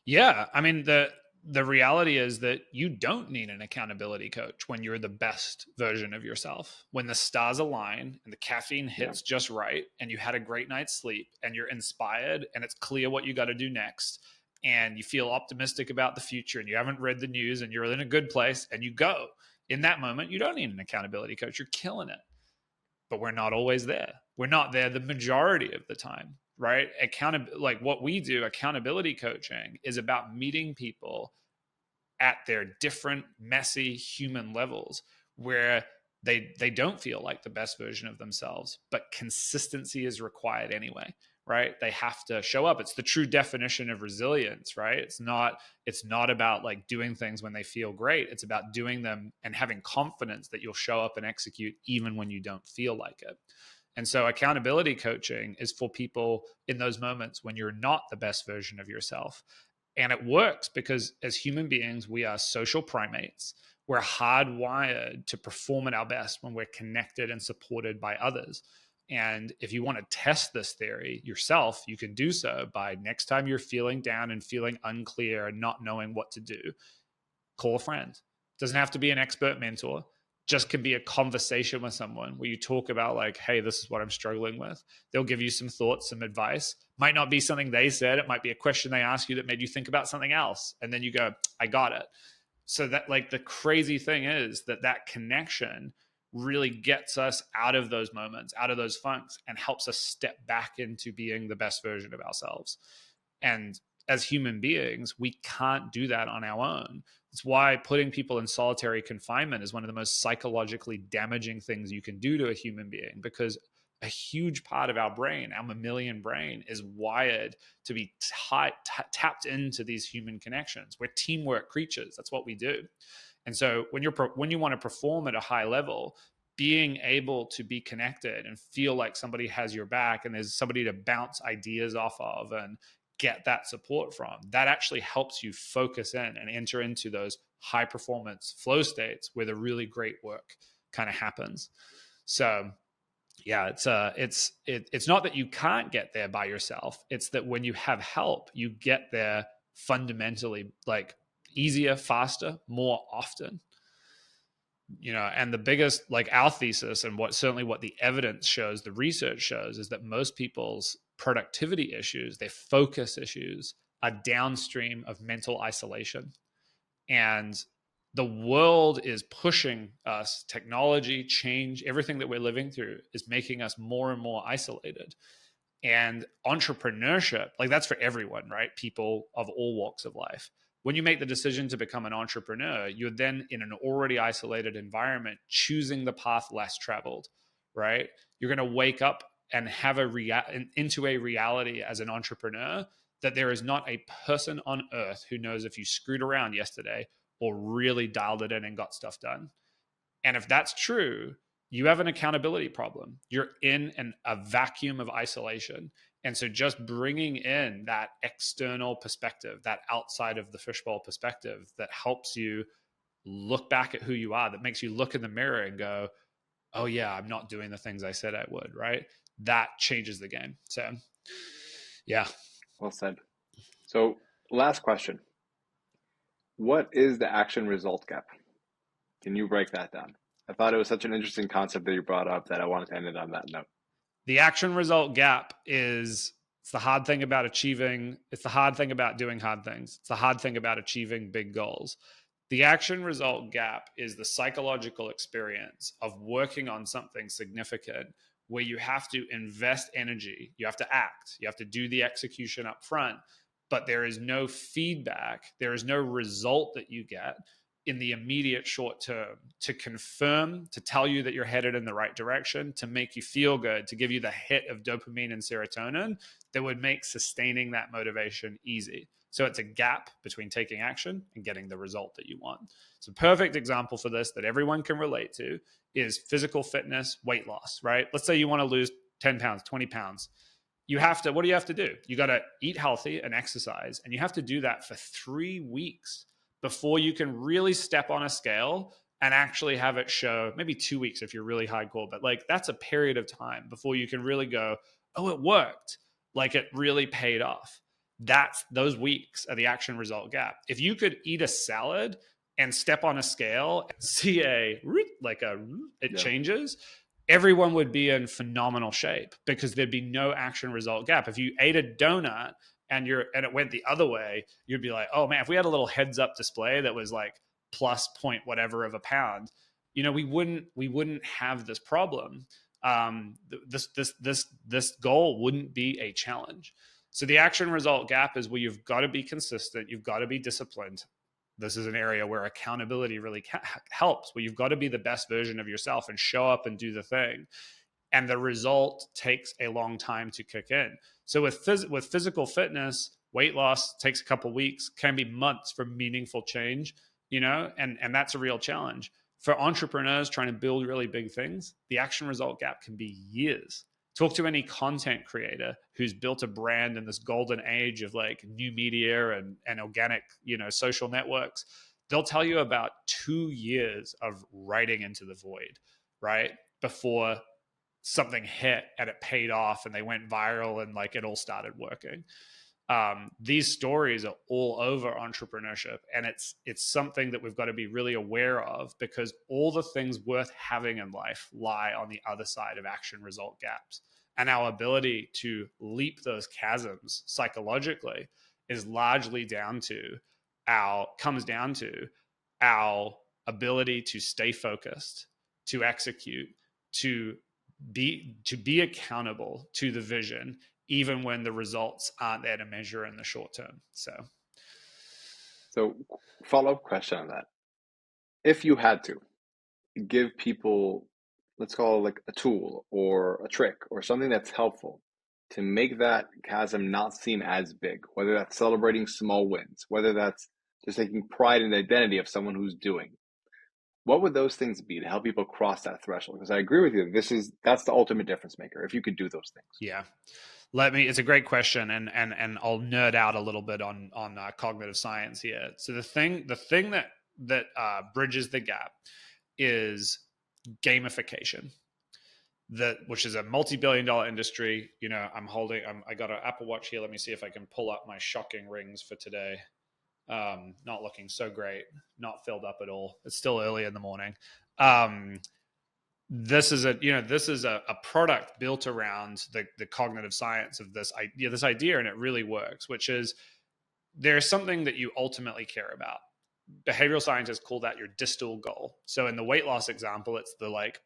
Yeah. I mean, the reality is that you don't need an accountability coach when you're the best version of yourself. When the stars align and the caffeine hits just right, and you had a great night's sleep and you're inspired and it's clear what you got to do next, and you feel optimistic about the future and you haven't read the news and you're in a good place and you go. In that moment, you don't need an accountability coach. You're killing it. But we're not always there. We're not there the majority of the time, right? Like what we do, accountability coaching is about meeting people at their different messy human levels where they don't feel like the best version of themselves, but consistency is required anyway, right? They have to show up. It's the true definition of resilience, right? It's not about like doing things when they feel great. It's about doing them and having confidence that you'll show up and execute even when you don't feel like it. And so accountability coaching is for people in those moments when you're not the best version of yourself. And it works because as human beings, we are social primates. We're hardwired to perform at our best when we're connected and supported by others. And if you want to test this theory yourself, you can do so by next time you're feeling down and feeling unclear and not knowing what to do, call a friend. It doesn't have to be an expert mentor. Just can be a conversation with someone where you talk about like, hey, this is what I'm struggling with. They'll give you some thoughts, some advice. Might not be something they said. It might be a question they ask you that made you think about something else. And then you go, I got it. So that like the crazy thing is that connection really gets us out of those moments, out of those funks, and helps us step back into being the best version of ourselves. And as human beings, we can't do that on our own. It's why putting people in solitary confinement is one of the most psychologically damaging things you can do to a human being, because a huge part of our brain, our mammalian brain, is wired to be tapped into these human connections. We're teamwork creatures. That's what we do. And so when you want to perform at a high level, being able to be connected and feel like somebody has your back and there's somebody to bounce ideas off of and get that support from, that actually helps you focus in and enter into those high performance flow states where the really great work kind of happens. So yeah, it's not that you can't get there by yourself. It's that when you have help, you get there fundamentally like easier, faster, more often. And the biggest, like our thesis and what the evidence shows, the research shows, is that most people's productivity issues, their focus issues, are downstream of mental isolation. And the world is pushing us, technology, change, everything that we're living through is making us more and more isolated. And entrepreneurship, like that's for everyone, right? People of all walks of life. When you make the decision to become an entrepreneur, you're then in an already isolated environment, choosing the path less traveled, right? You're going to wake up and have into a reality as an entrepreneur that there is not a person on earth who knows if you screwed around yesterday or really dialed it in and got stuff done. And if that's true, you have an accountability problem. You're in a vacuum of isolation. And so just bringing in that external perspective, that outside of the fishbowl perspective that helps you look back at who you are, that makes you look in the mirror and go, oh yeah, I'm not doing the things I said I would, right? That changes the game. So yeah. Well said. So last question. What is the action result gap? Can you break that down? I thought it was such an interesting concept that you brought up that I wanted to end it on that note. The action result gap it's the hard thing about it's the hard thing about doing hard things. It's the hard thing about achieving big goals. The action result gap is the psychological experience of working on something significant where you have to invest energy, you have to act, you have to do the execution up front, but there is no feedback, there is no result that you get in the immediate short term to confirm, to tell you that you're headed in the right direction, to make you feel good, to give you the hit of dopamine and serotonin that would make sustaining that motivation easy. So it's a gap between taking action and getting the result that you want. So perfect example for this that everyone can relate to is physical fitness, weight loss, right? Let's say you want to lose 10 pounds, 20 pounds. What do you have to do? You got to eat healthy and exercise, and you have to do that for 3 weeks before you can really step on a scale and actually have it show, maybe 2 weeks if you're really hardcore, but like that's a period of time before you can really go, oh, it worked. Like it really paid off. Those weeks are the action result gap. If you could eat a salad and step on a scale and see it changes, everyone would be in phenomenal shape because there'd be no action result gap. If you ate a donut and it went the other way, you'd be like, oh man, if we had a little heads up display that was like plus point whatever of a pound, we wouldn't have this problem. This goal wouldn't be a challenge. So the action result gap is where you've got to be consistent, you've got to be disciplined. This is an area where accountability really helps, where you've got to be the best version of yourself and show up and do the thing. And the result takes a long time to kick in. So with physical fitness, weight loss takes a couple weeks, can be months for meaningful change, and that's a real challenge. For entrepreneurs trying to build really big things, the action result gap can be years. Talk to any content creator who's built a brand in this golden age of like new media and organic, social networks. They'll tell you about 2 years of writing into the void, right? Before something hit and it paid off and they went viral and like it all started working. These stories are all over entrepreneurship, and it's something that we've got to be really aware of, because all the things worth having in life lie on the other side of action result gaps. And our ability to leap those chasms psychologically is largely comes down to our ability to stay focused, to execute, to be accountable to the vision, even when the results aren't there to measure in the short term. So follow-up question on that. If you had to give people, let's call it like a tool or a trick or something that's helpful to make that chasm not seem as big, whether that's celebrating small wins, whether that's just taking pride in the identity of someone who's doing, what would those things be to help people cross that threshold? Because I agree with you, that's the ultimate difference maker if you could do those things. Yeah. It's a great question, and I'll nerd out a little bit on cognitive science here. So the thing that bridges the gap is gamification, which is a multi-billion-dollar industry. I got an Apple Watch here. Let me see if I can pull up my shocking rings for today. Not looking so great, not filled up at all. It's still early in the morning. This is a product built around the cognitive science of this idea, and it really works, which is there's something that you ultimately care about. Behavioral scientists call that your distal goal. So in the weight loss example, it's the like,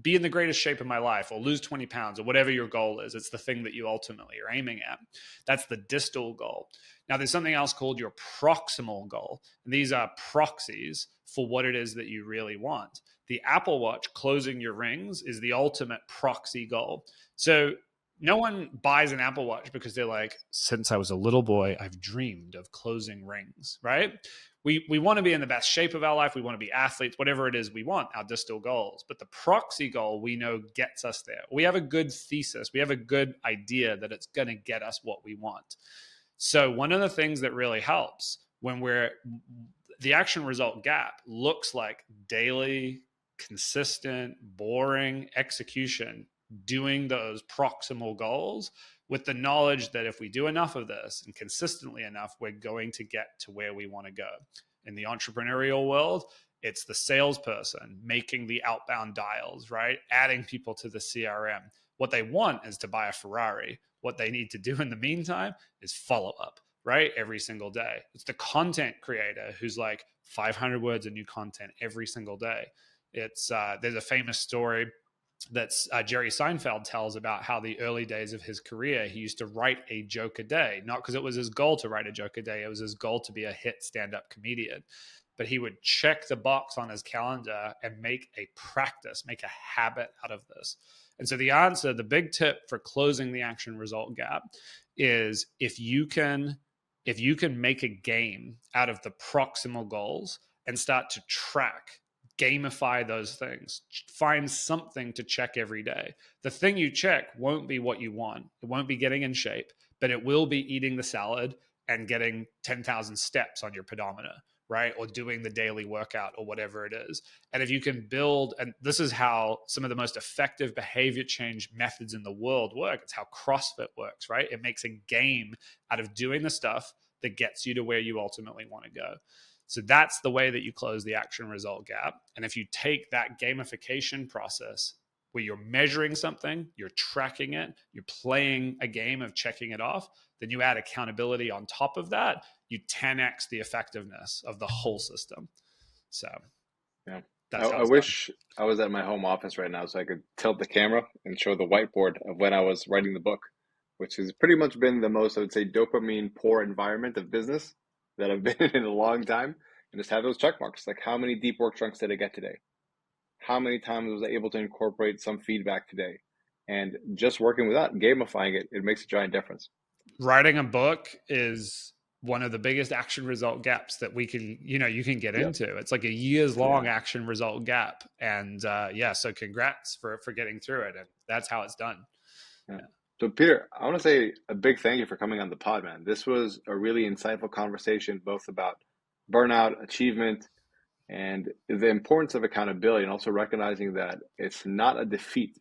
be in the greatest shape of my life, or lose 20 pounds, or whatever your goal is. It's the thing that you ultimately are aiming at. That's the distal goal. Now, there's something else called your proximal goal. And these are proxies for what it is that you really want. The Apple Watch closing your rings is the ultimate proxy goal. So no one buys an Apple Watch because they're like, since I was a little boy, I've dreamed of closing rings, right? We want to be in the best shape of our life. We want to be athletes, whatever it is we want, our distal goals. But the proxy goal we know gets us there. We have a good thesis. We have a good idea that it's going to get us what we want. So one of the things that really helps when the action result gap looks like daily, consistent, boring execution, doing those proximal goals with the knowledge that if we do enough of this and consistently enough, we're going to get to where we want to go. In the entrepreneurial world, it's the salesperson making the outbound dials, right? Adding people to the CRM. What they want is to buy a Ferrari. What they need to do in the meantime is follow up, right? Every single day. It's the content creator who's like 500 words of new content every single day. There's a famous story that's Jerry Seinfeld tells about how the early days of his career, he used to write a joke a day, not because it was his goal to write a joke a day. It was his goal to be a hit stand-up comedian. But he would check the box on his calendar and make a practice, make a habit out of this. And so the answer, the big tip for closing the action result gap is if you can make a game out of the proximal goals and start to track, gamify those things, find something to check every day. The thing you check won't be what you want. It won't be getting in shape, but it will be eating the salad and getting 10,000 steps on your pedometer, right? Or doing the daily workout or whatever it is. And if you can build, and this is how some of the most effective behavior change methods in the world work. It's how CrossFit works, right? It makes a game out of doing the stuff that gets you to where you ultimately want to go. So that's the way that you close the action result gap. And if you take that gamification process where you're measuring something, you're tracking it, you're playing a game of checking it off, then you add accountability on top of that, you 10x the effectiveness of the whole system. So Yeah. that's how I it's done. wish I was at my home office right now so I could tilt the camera and show the whiteboard of when I was writing the book, which has pretty much been the most, I would say, dopamine poor environment of business that I've been in a long time. And just have those check marks. Like, how many deep work chunks did I get today? How many times was I able to incorporate some feedback today? And just working with that, gamifying it, it makes a giant difference. Writing a book is one of the biggest action result gaps that we can, you can get Yeah. into. It's like a years long Yeah. action result gap. And so congrats for getting through it. And that's how it's done. Yeah. Yeah. So, Peter, I want to say a big thank you for coming on the pod, man. This was a really insightful conversation, both about burnout, achievement, and the importance of accountability, and also recognizing that it's not a defeat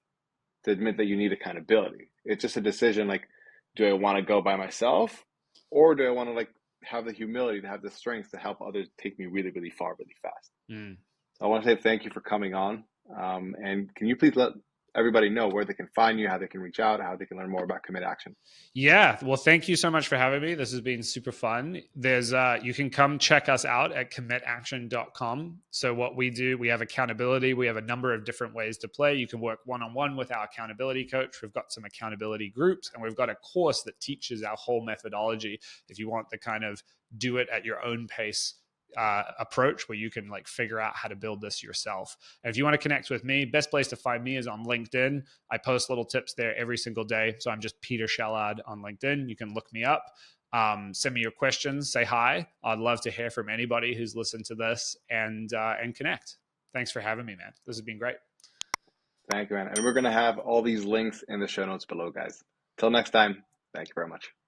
to admit that you need accountability. It's just a decision like, do I want to go by myself, or do I want to like have the humility to have the strength to help others take me really, really far, really fast? Mm. So I want to say thank you for coming on. And can you please let everybody know where they can find you, how they can reach out, how they can learn more about Commit Action? Yeah. Well, thank you so much for having me. This has been super fun. There's you can come check us out at commitaction.com. So what we do, we have accountability. We have a number of different ways to play. You can work one-on-one with our accountability coach. We've got some accountability groups, and we've got a course that teaches our whole methodology if you want the kind of do it at your own pace approach where you can like figure out how to build this yourself. And if you want to connect with me, best place to find me is on LinkedIn. I post little tips there every single day. So I'm just Peter Shallard on LinkedIn. You can look me up. Send me your questions. Say hi. I'd love to hear from anybody who's listened to this and connect. Thanks for having me, man. This has been great. Thank you, man. And we're going to have all these links in the show notes below, guys. Till next time, thank you very much.